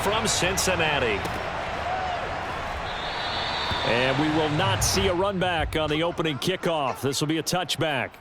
from Cincinnati. And we will not see a run back on the opening kickoff. This will be a touchback.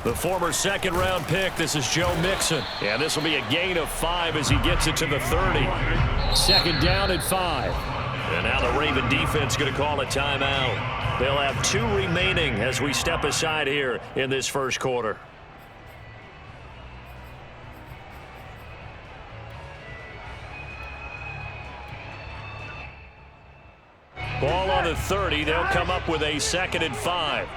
The former second-round pick, this is Joe Mixon. And this will be a gain of 5 as he gets it to the 30. Second down and 5. And now the Raven defense going to call a timeout. They'll have 2 remaining as we step aside here in this first quarter. Ball on the 30. They'll come up with a second and 5.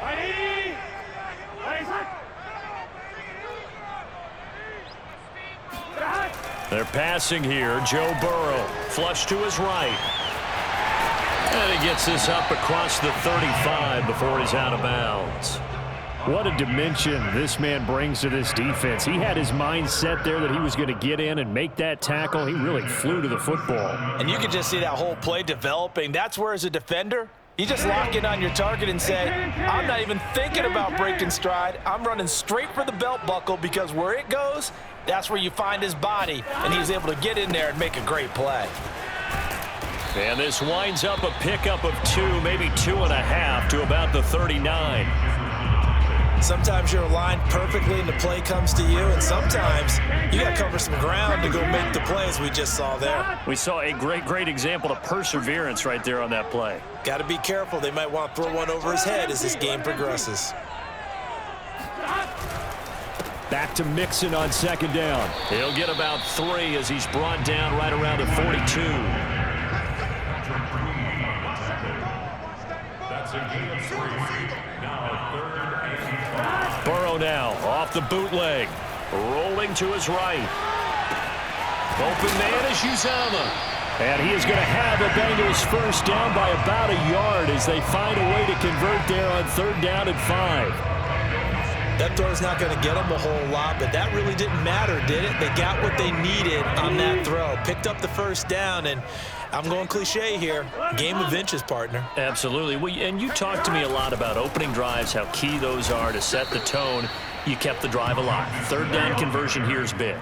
They're passing here. Joe Burrow, flush to his right. And he gets this up across the 35 before he's out of bounds. What a dimension this man brings to this defense. He had his mind set there that he was going to get in and make that tackle. He really flew to the football. And you can just see that whole play developing. That's where, as a defender, you just lock in on your target and say, I'm not even thinking about breaking stride. I'm running straight for the belt buckle, because where it goes, that's where you find his body, and he's able to get in there and make a great play. And this winds up a pickup of 2, maybe 2.5 to about the 39. Sometimes you're aligned perfectly and the play comes to you, and sometimes you got to cover some ground to go make the plays we just saw there. We saw a great example of perseverance right there on that play. Got to be careful. They might want to throw one over his head as this game progresses. Back to Mixon on second down. He'll get about 3 as he's brought down right around the 42. That's a gain of 3. Now third and 5. Burrow now off the bootleg. Rolling to his right. Open man is Uzomah. And he is going to have the Bengals first down by about a yard as they find a way to convert there on third down and 5. That throw's not going to get them a whole lot, but that really didn't matter, did it? They got what they needed on that throw. Picked up the first down, and I'm going cliche here. Game of inches, partner. Absolutely. And you talked to me a lot about opening drives, how key those are to set the tone. You kept the drive alive. Third down conversion here is big.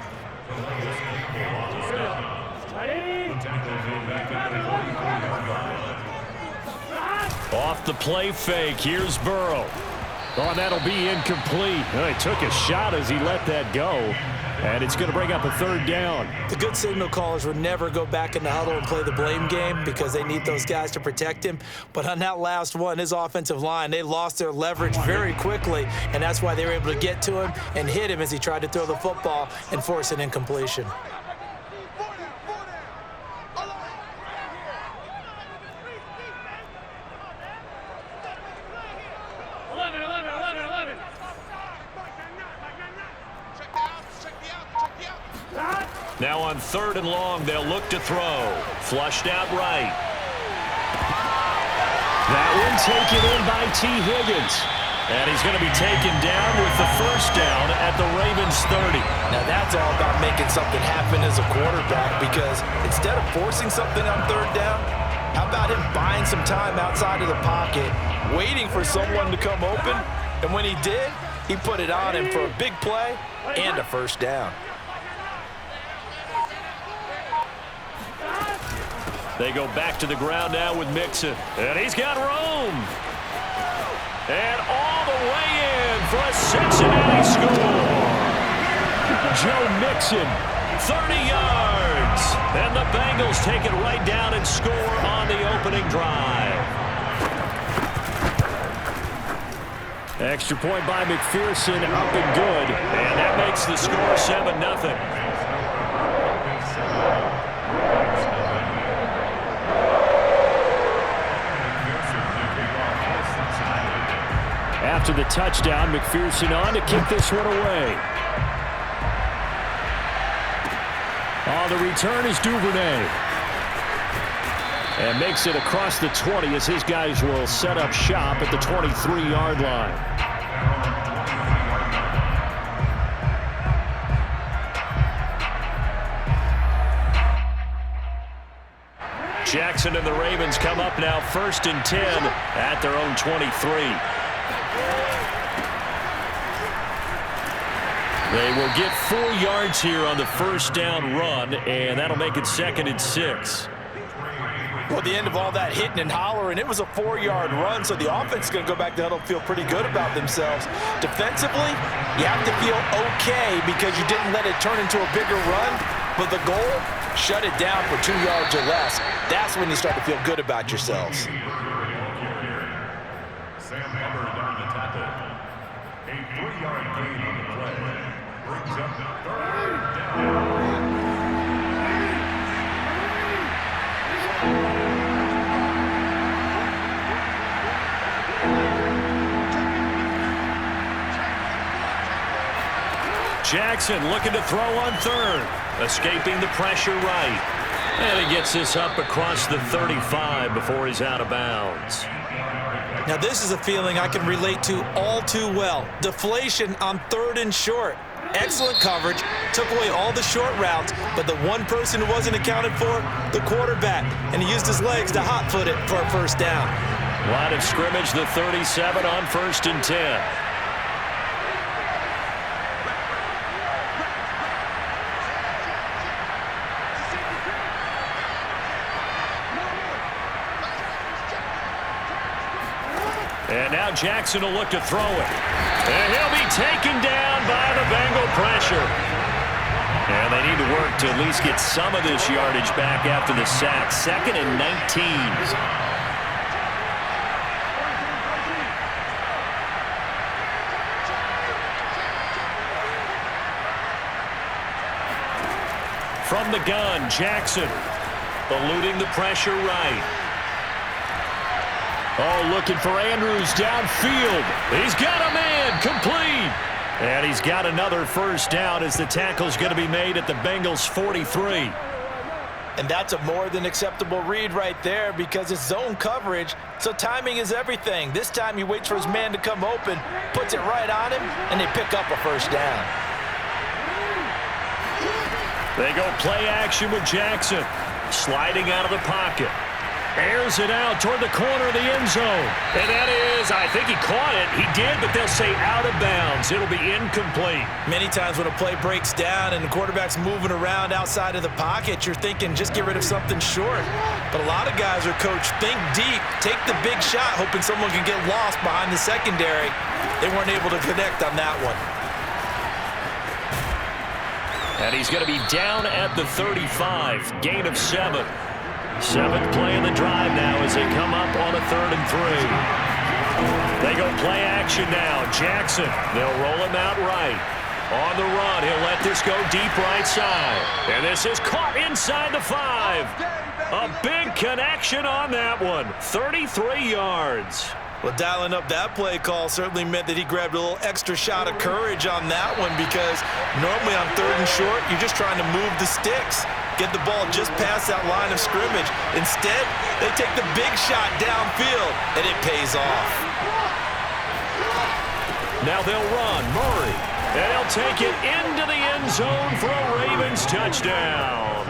Off the play fake. Here's Burrow. Oh, that'll be incomplete. Oh, he took a shot as he let that go. And it's going to bring up a third down. The good signal callers would never go back in the huddle and play the blame game because they need those guys to protect him. But on that last one, his offensive line, they lost their leverage very quickly, and that's why they were able to get to him and hit him as he tried to throw the football and force an incompletion. Now on third and long, they'll look to throw. Flushed out right. That one taken in by T. Higgins. And he's going to be taken down with the first down at the Ravens 30. Now that's all about making something happen as a quarterback, because instead of forcing something on third down, how about him buying some time outside of the pocket, waiting for someone to come open, and when he did, he put it on him for a big play and a first down. They go back to the ground now with Mixon. And he's got room. And all the way in for a Cincinnati score. Joe Mixon, 30 yards. And the Bengals take it right down and score on the opening drive. Extra point by McPherson, up and good. And that makes the score 7-0. After the touchdown, McPherson on to kick this one away. the return is Duvernay. And makes it across the 20 as his guys will set up shop at the 23-yard line. Jackson and the Ravens come up now 1st and 10 at their own 23. They will get 4 yards here on the first down run, and that'll make it 2nd and 6. Well, the end of all that hitting and hollering, it was a 4-yard run, so the offense is going to go back to huddle and feel pretty good about themselves. Defensively, you have to feel okay because you didn't let it turn into a bigger run, but the goal, shut it down for 2 yards or less. That's when you start to feel good about yourselves. Sam Hubbard on the tackle. A 3-yard gain on the play. Brings up 3rd down. Jackson looking to throw on 3rd. Escaping the pressure right. And he gets this up across the 35 before he's out of bounds. Now, this is a feeling I can relate to all too well. Deflation on 3rd and short. Excellent coverage. Took away all the short routes, but the one person who wasn't accounted for, the quarterback. And he used his legs to hot-foot it for a first down. Line of scrimmage, the 37 on 1st and 10. And now Jackson will look to throw it. And he'll be taken down by the Bengal pressure. And they need to work to at least get some of this yardage back after the sack. 2nd and 19. From the gun, Jackson eluding the pressure right. Oh, looking for Andrews downfield. He's got a man, complete. And he's got another first down as the tackle's going to be made at the Bengals' 43. And that's a more than acceptable read right there because it's zone coverage, so timing is everything. This time he waits for his man to come open, puts it right on him, and they pick up a first down. They go play action with Jackson. Sliding out of the pocket. Airs it out toward the corner of the end zone. And that is, I think he caught it. He did, but they'll say out of bounds. It'll be incomplete. Many times when a play breaks down and the quarterback's moving around outside of the pocket, you're thinking just get rid of something short. But a lot of guys are coached, think deep, take the big shot, hoping someone can get lost behind the secondary. They weren't able to connect on that one. And he's going to be down at the 35. Gain of 7. 7th play of the drive now as they come up on a 3rd and 3. They go play action now. Jackson, they'll roll him out right. On the run, he'll let this go deep right side. And this is caught inside the 5. A big connection on that one. 33 yards. Well, dialing up that play call certainly meant that he grabbed a little extra shot of courage on that one because normally on 3rd and short, you're just trying to move the sticks. Get the ball just past that line of scrimmage. Instead, they take the big shot downfield, and it pays off. Now they'll run. Murray. And he'll take it into the end zone for a Ravens touchdown.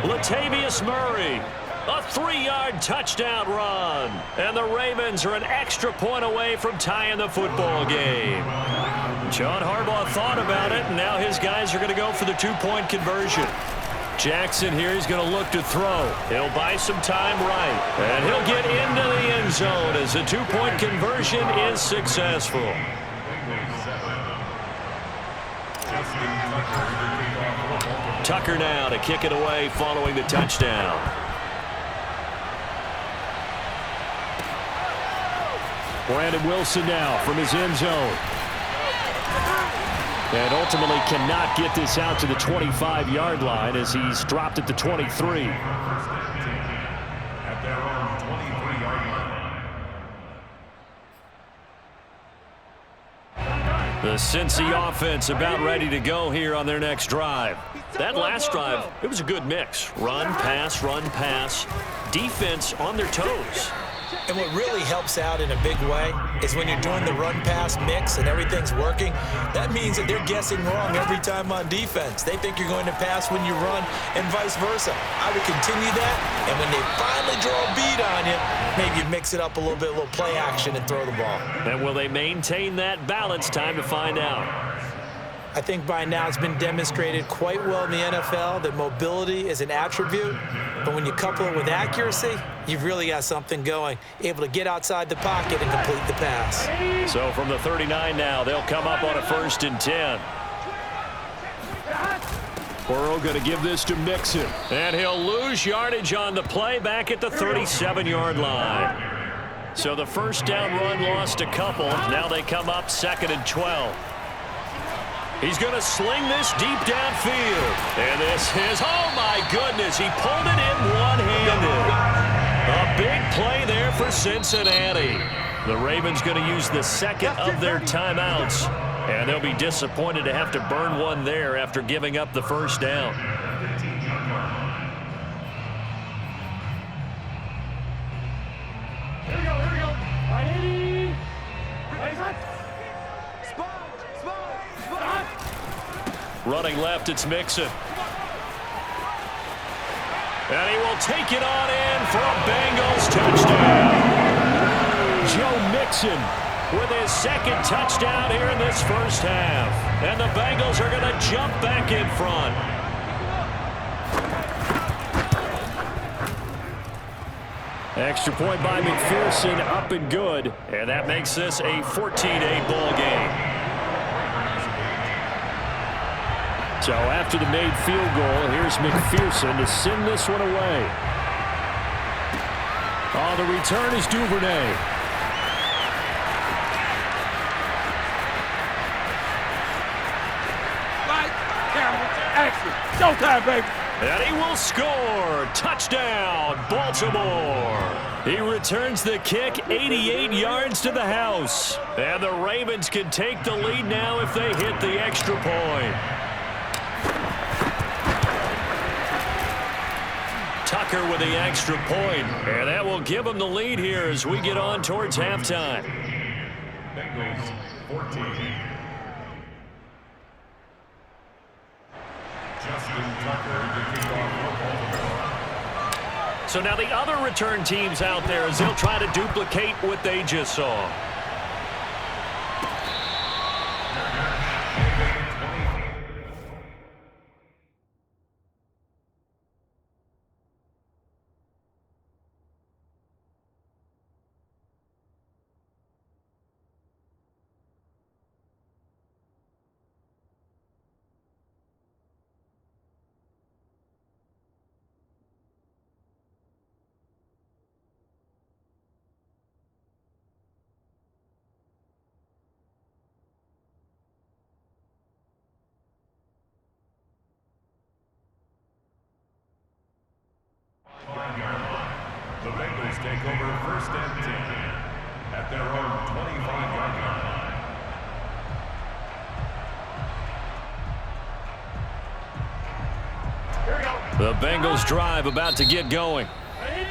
Latavius Murray. A 3-yard touchdown run. And the Ravens are an extra point away from tying the football game. John Harbaugh thought about it, and now his guys are going to go for the 2-point conversion. Jackson here, he's going to look to throw. He'll buy some time right. And he'll get into the end zone as the 2-point conversion is successful. Tucker now to kick it away following the touchdown. Brandon Wilson now from his end zone. And ultimately cannot get this out to the 25-yard line as he's dropped at the 23. At their own 23-yard line. The Cincy offense about ready to go here on their next drive. That last drive, it was a good mix. Run, pass, defense on their toes. And what really helps out in a big way is when you're doing the run-pass mix and everything's working, that means that they're guessing wrong every time on defense. They think you're going to pass when you run and vice versa. I would continue that, and when they finally draw a beat on you, maybe you mix it up a little bit, a little play action, and throw the ball. And will they maintain that balance? Time to find out. I think by now it's been demonstrated quite well in the NFL that mobility is an attribute, but when you couple it with accuracy, you've really got something going, able to get outside the pocket and complete the pass. So from the 39 now, they'll come up on a 1st and 10. Burrow going to give this to Mixon, and he'll lose yardage on the play back at the 37-yard line. So the first down run lost a couple. Now they come up 2nd and 12. He's going to sling this deep downfield. And this is, oh my goodness, he pulled it in one-handed. A big play there for Cincinnati. The Ravens going to use the second of their timeouts. And they'll be disappointed to have to burn one there after giving up the first down. Here we go. Ready? Running left, it's Mixon. And he will take it on in for a Bengals touchdown. Joe Mixon with his second touchdown here in this first half. And the Bengals are going to jump back in front. Extra point by McPherson, up and good. And that makes this a 14-8 ball game. So after the made field goal, here's McPherson to send this one away. Oh, the return is Duvernay. Light, camera, action. Showtime, baby. And he will score. Touchdown, Baltimore. He returns the kick 88 yards to the house. And the Ravens can take the lead now if they hit the extra point. Tucker with the extra point, and that will give them the lead here as we get on towards halftime. Bengals 14. Justin Tucker to kick off for Baltimore. So now the other return teams out there as they'll try to duplicate what they just saw. The Bengals take over 1st and 10 at their own 25-yard line. The Bengals drive about to get going.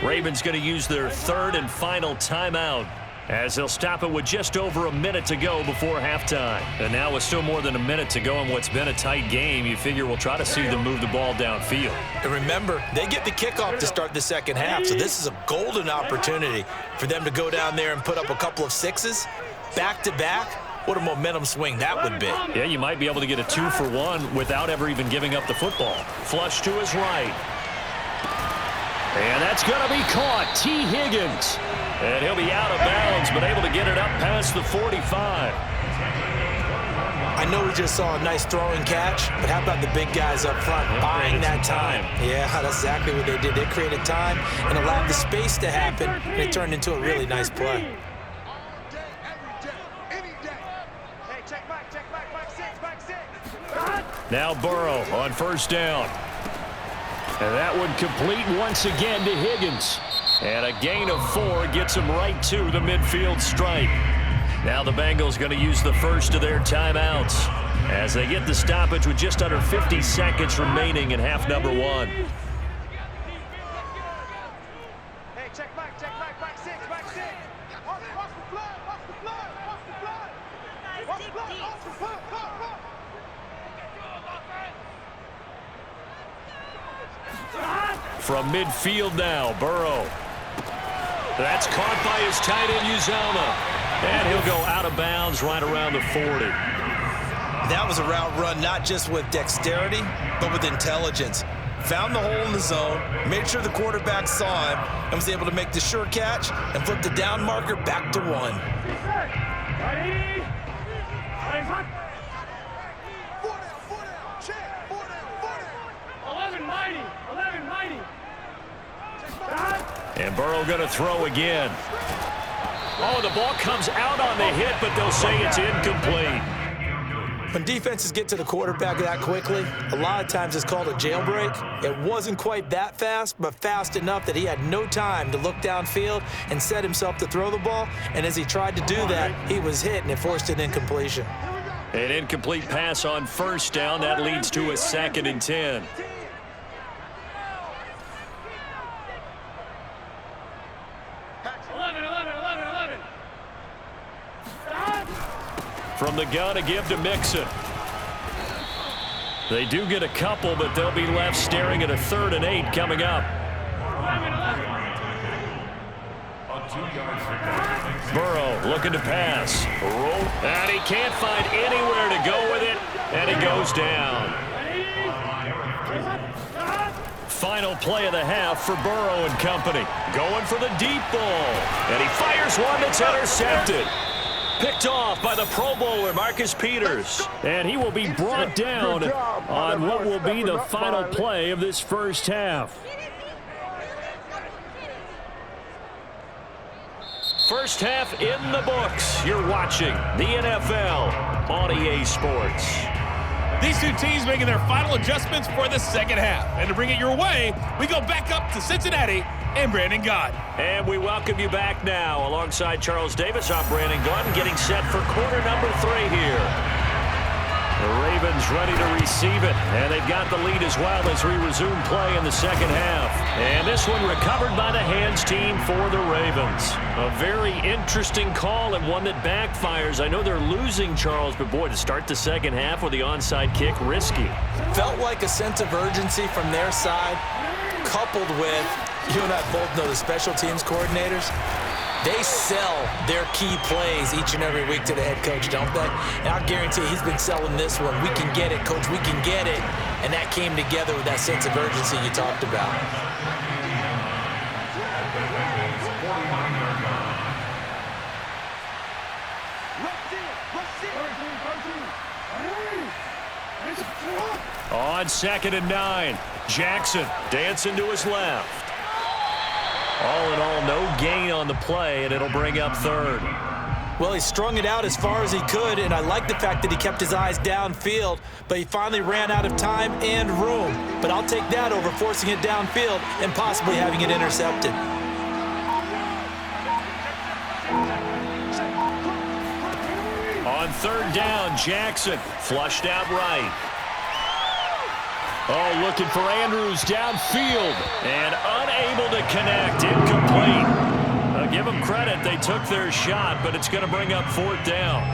Ravens going to use their 3rd and final timeout as they'll stop it with just over a minute to go before halftime. And now with still more than a minute to go in what's been a tight game, you figure we'll try to see them move the ball downfield. And remember, they get the kickoff to start the second half, so this is a golden opportunity for them to go down there and put up a couple of sixes back-to-back. What a momentum swing that would be. Yeah, you might be able to get a 2-for-1 without ever even giving up the football. Flush to his right. And that's going to be caught. T. Higgins. And he'll be out of bounds, but able to get it up past the 45. I know we just saw a nice throwing catch, but how about the big guys up front buying that time? Yeah, that's exactly what they did. They created time and allowed the space to happen, and it turned into a really nice play. Now Burrow on 1st down. And that one complete once again to Higgins. And a gain of 4 gets him right to the midfield stripe. Now the Bengals going to use the first of their timeouts as they get the stoppage with just under 50 seconds remaining in half number one. Hey, check back six. Watch the flood. From midfield now, Burrow. That's caught by his tight end, Uzomah. And he'll go out of bounds right around the 40. That was a route run not just with dexterity, but with intelligence. Found the hole in the zone, made sure the quarterback saw him, and was able to make the sure catch and flip the down marker back to 1. Ready? Four down, check. 11 mighty. And Burrow going to throw again. Oh, the ball comes out on the hit, but they'll say it's incomplete. When defenses get to the quarterback that quickly, a lot of times it's called a jailbreak. It wasn't quite that fast, but fast enough that he had no time to look downfield and set himself to throw the ball. And as he tried to do that, he was hit, and it forced an incompletion. An incomplete pass on first down. That leads to a 2nd and 10. From the gun, a give to Mixon. They do get a couple, but they'll be left staring at a 3rd and 8 coming up. Burrow looking to pass. And he can't find anywhere to go with it, and he goes down. Final play of the half for Burrow and company. Going for the deep ball. And he fires one that's intercepted. Picked off by the Pro Bowler, Marcus Peters. And he will be brought down on what will be the final play of this first half. First half in the books. You're watching the NFL on EA Sports. These two teams making their final adjustments for the second half. And to bring it your way, we go back up to Cincinnati and Brandon Gott. And we welcome you back now. Alongside Charles Davis, I'm Brandon Gott, getting set for quarter number 3 here. The Ravens ready to receive it, and they've got the lead as well as we resume play in the second half. And this one recovered by the hands team for the Ravens. A very interesting call and one that backfires. I know they're losing, Charles, but boy, to start the second half with the onside kick, risky. Felt like a sense of urgency from their side, coupled with, you and I both know the special teams coordinators. They sell their key plays each and every week to the head coach, don't they? And I guarantee he's been selling this one. We can get it, coach. We can get it. And that came together with that sense of urgency you talked about. On 2nd and 9, Jackson dancing to his left. All in all, no gain on the play, and it'll bring up 3rd. Well, he strung it out as far as he could, and I like the fact that he kept his eyes downfield, but he finally ran out of time and room. But I'll take that over forcing it downfield and possibly having it intercepted. On 3rd down, Jackson flushed out right. Oh, looking for Andrews downfield and unable to connect. Incomplete. Give them credit. They took their shot, but it's going to bring up 4th down.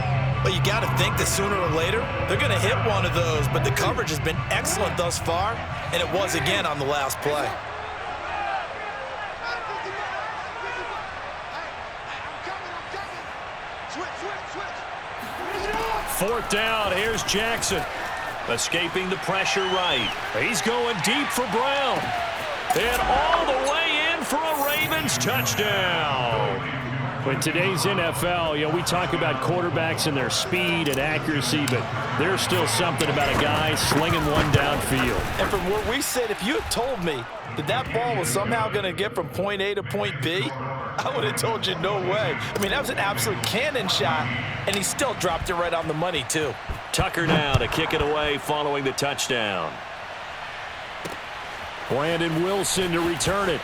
But you got to think that sooner or later, they're going to hit one of those. But the coverage has been excellent thus far, and it was again on the last play. Fourth down. Here's Jackson. Escaping the pressure right. He's going deep for Brown. And all the way in for a Ravens touchdown. In today's NFL, we talk about quarterbacks and their speed and accuracy, but there's still something about a guy slinging one downfield. And from where we sit, if you had told me that that ball was somehow going to get from point A to point B, I would have told you no way. I mean, that was an absolute cannon shot, and he still dropped it right on the money, too. Tucker now to kick it away following the touchdown. Brandon Wilson to return it.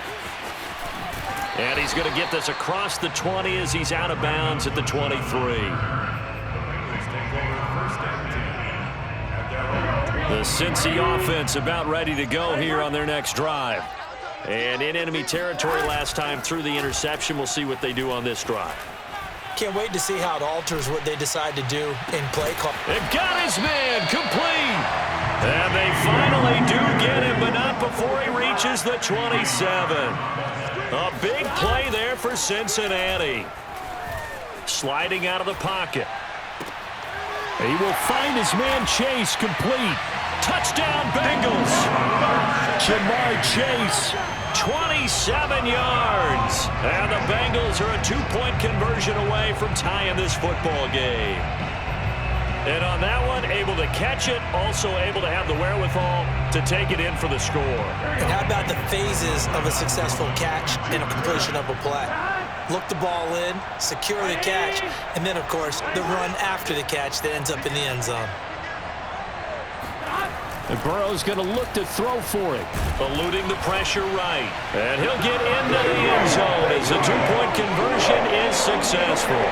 And he's going to get this across the 20 as he's out of bounds at the 23. The Cincy offense about ready to go here on their next drive. And in enemy territory last time through the interception. We'll see what they do on this drive. Can't wait to see how it alters what they decide to do in play call. They've got his man complete. And they finally do get him, but not before he reaches the 27. A big play there for Cincinnati. Sliding out of the pocket. He will find his man Chase complete. Touchdown Bengals. Jamar Chase, 27 yards. And the Bengals are a 2-point conversion away from tying this football game. And on that one, able to catch it, also able to have the wherewithal to take it in for the score. And how about the phases of a successful catch and a completion of a play? Look the ball in, secure the catch, and then, of course, the run after the catch that ends up in the end zone. And Burrow's going to look to throw for it. Eluding the pressure right. And he'll get into the end zone as the 2-point conversion is successful.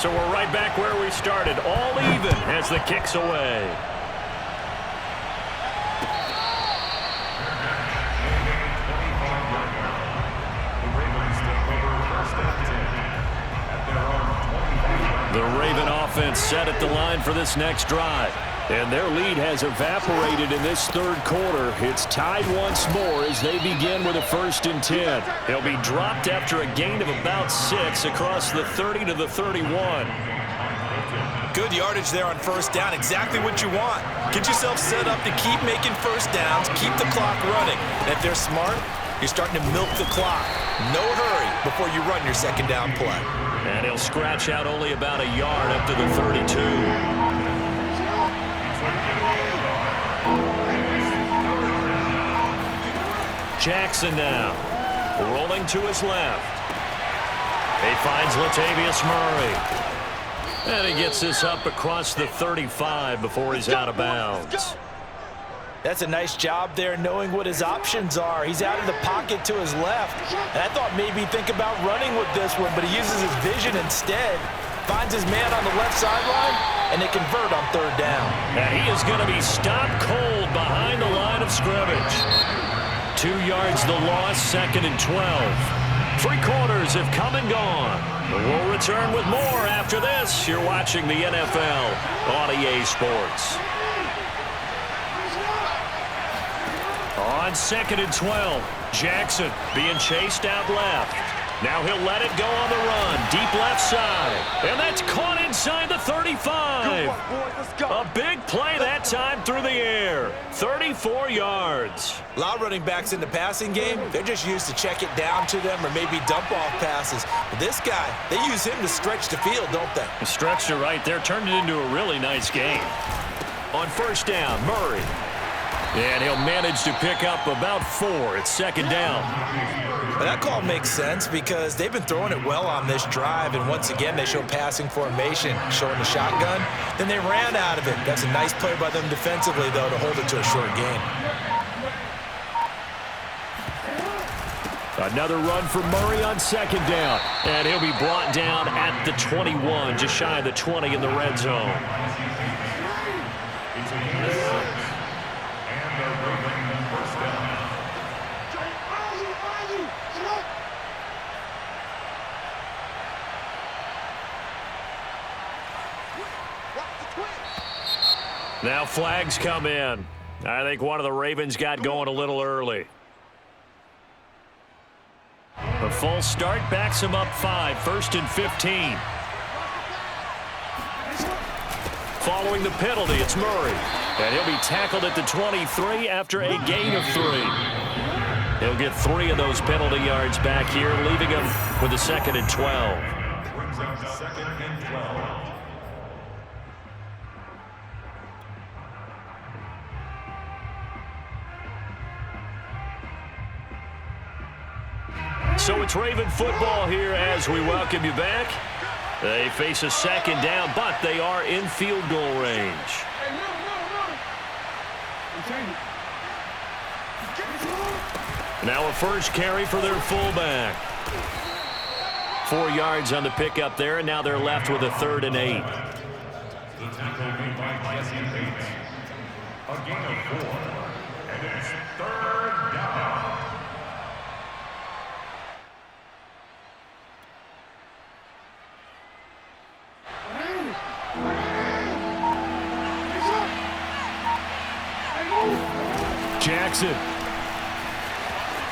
So we're right back where we started, all even as the kick's away. The Raven offense set at the line for this next drive. And their lead has evaporated in this third quarter. It's tied once more as they begin with a 1st and 10. He'll be dropped after a gain of about 6 across the 30 to the 31. Good yardage there on 1st down. Exactly what you want. Get yourself set up to keep making 1st downs, keep the clock running. And if they're smart, you're starting to milk the clock. No hurry before you run your 2nd down play. And he'll scratch out only about a yard up to the 32. Jackson now, rolling to his left. He finds Latavius Murray. And he gets this up across the 35 before he's out of bounds. That's a nice job there knowing what his options are. He's out of the pocket to his left. And I thought maybe he'd think about running with this one, but he uses his vision instead. Finds his man on the left sideline, and they convert on 3rd down. And he is going to be stopped cold behind the line of scrimmage. 2 yards the loss, 2nd and 12. 3 quarters have come and gone. We'll return with more after this. You're watching the NFL on EA Sports. On 2nd and 12, Jackson being chased out left. Now he'll let it go on the run, deep left side. And that's caught inside the 35. A big play that time through the air. 34 yards. A lot of running backs in the passing game, they're just used to check it down to them or maybe dump off passes. But this guy, they use him to stretch the field, don't they? Stretched it right there, turned it into a really nice game. On 1st down, Murray. And he'll manage to pick up about 4 at 2nd down. But that call makes sense because they've been throwing it well on this drive, and once again they show passing formation, showing the shotgun. Then they ran out of it. That's a nice play by them defensively, though, to hold it to a short gain. Another run for Murray on 2nd down. And he'll be brought down at the 21, just shy of the 20 in the red zone. Now flags come in. I think one of the Ravens got going a little early. A full start backs him up 5, 1st and 15. Following the penalty, it's Murray. And he'll be tackled at the 23 after a gain of 3. He'll get 3 of those penalty yards back here, leaving him with a 2nd and 12. Brings up 2nd and 12. So it's Raven football here as we welcome you back. They face a 2nd down, but they are in field goal range. Now a first carry for their fullback. 4 yards on the pickup there, and now they're left with a 3rd and 8. The tackle made by Jesse Bates. A gain of 4. And it's 3rd down. Jackson.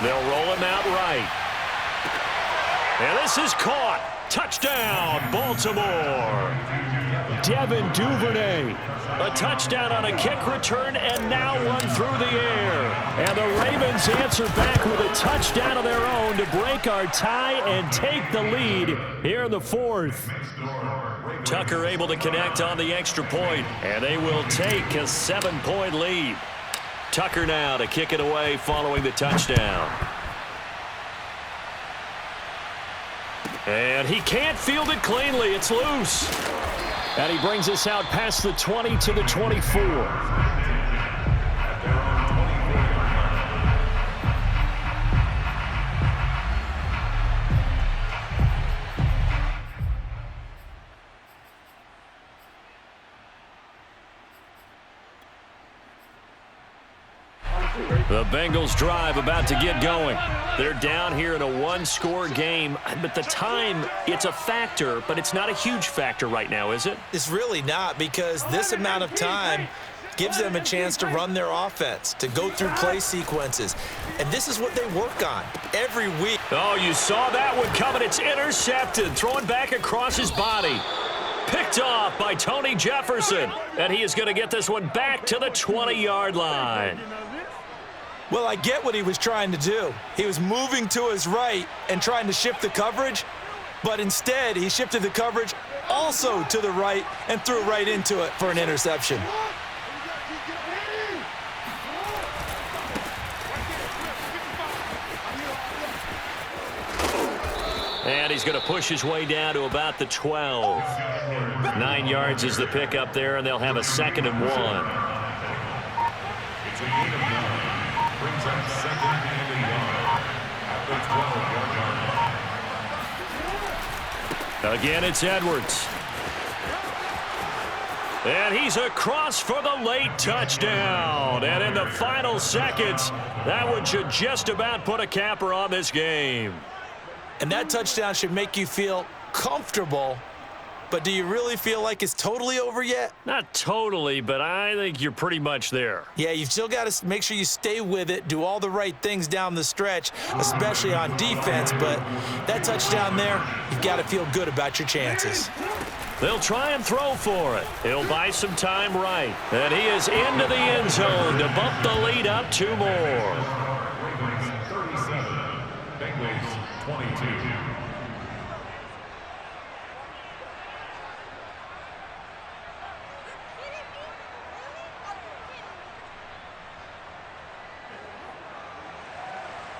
They'll roll him out right. And this is caught. Touchdown, Baltimore. Devin Duvernay. A touchdown on a kick return and now one through the air. And the Ravens answer back with a touchdown of their own to break our tie and take the lead here in the 4th. Tucker able to connect on the extra point, and they will take a 7-point lead. Tucker now to kick it away following the touchdown. And he can't field it cleanly. It's loose. And he brings us out past the 20 to the 24. The Bengals drive about to get going. They're down here in a 1-score game, but the time, it's a factor, but it's not a huge factor right now, is it? It's really not, because this amount of time gives them a chance to run their offense, to go through play sequences. And this is what they work on every week. Oh, you saw that one coming. It's intercepted, throwing back across his body. Picked off by Tony Jefferson, and he is going to get this one back to the 20-yard line. Well, I get what he was trying to do. He was moving to his right and trying to shift the coverage, but instead he shifted the coverage also to the right and threw right into it for an interception. And he's going to push his way down to about the 12. 9 yards is the pickup there, and they'll have a 2nd and 1. It's a gain of 9. Brings up 2nd and 1 at the 12-yard line. Again, it's Edwards. And he's across for the late touchdown. And in the final seconds, that one should just about put a capper on this game. And that touchdown should make you feel comfortable. But do you really feel like it's totally over yet? Not totally, but I think you're pretty much there. Yeah, you've still got to make sure you stay with it, do all the right things down the stretch, especially on defense. But that touchdown there, you've got to feel good about your chances. They'll try and throw for it. He'll buy some time right. And he is into the end zone to bump the lead up 2 more. Ravens 37, Bengals 22.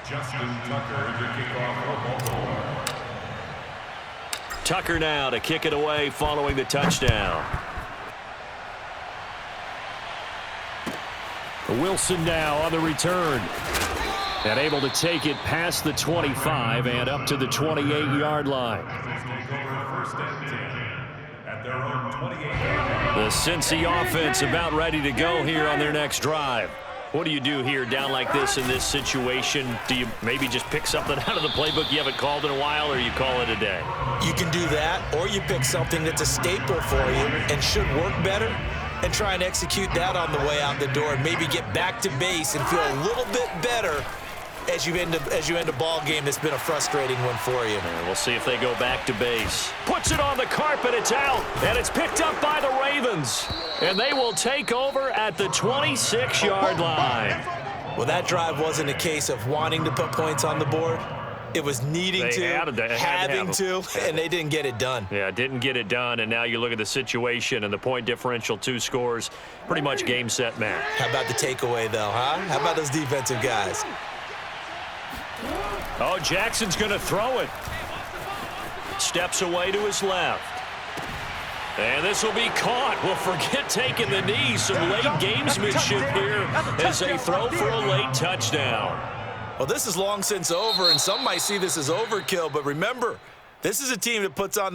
Justin Tucker to kick off for Baltimore. Tucker now to kick it away following the touchdown. Wilson now on the return. And able to take it past the 25 and up to the 28-yard line. First and 10 at their own 28-yard line. The Cincy offense about ready to go here on their next drive. What do you do here down like this in this situation? Do you maybe just pick something out of the playbook you haven't called in a while, or you call it a day? You can do that, or you pick something that's a staple for you and should work better and try and execute that on the way out the door and maybe get back to base and feel a little bit better as you end a ball game that's been a frustrating one for you. And we'll see if they go back to base. Puts it on the carpet, it's out, and it's picked up by the Ravens. And they will take over at the 26-yard line. Well, that drive wasn't a case of wanting to put points on the board. It was needing having to, and they didn't get it done. Yeah, didn't get it done, and now you look at the situation and the point differential, 2 scores, pretty much game, set, match. How about the takeaway, though, huh? How about those defensive guys? Oh, Jackson's going to throw it. Steps away to his left. And this will be caught. Well, forget taking the knee. Some late gamesmanship here as they throw for a late touchdown. Well, this is long since over, and some might see this as overkill, but remember, this is a team that puts on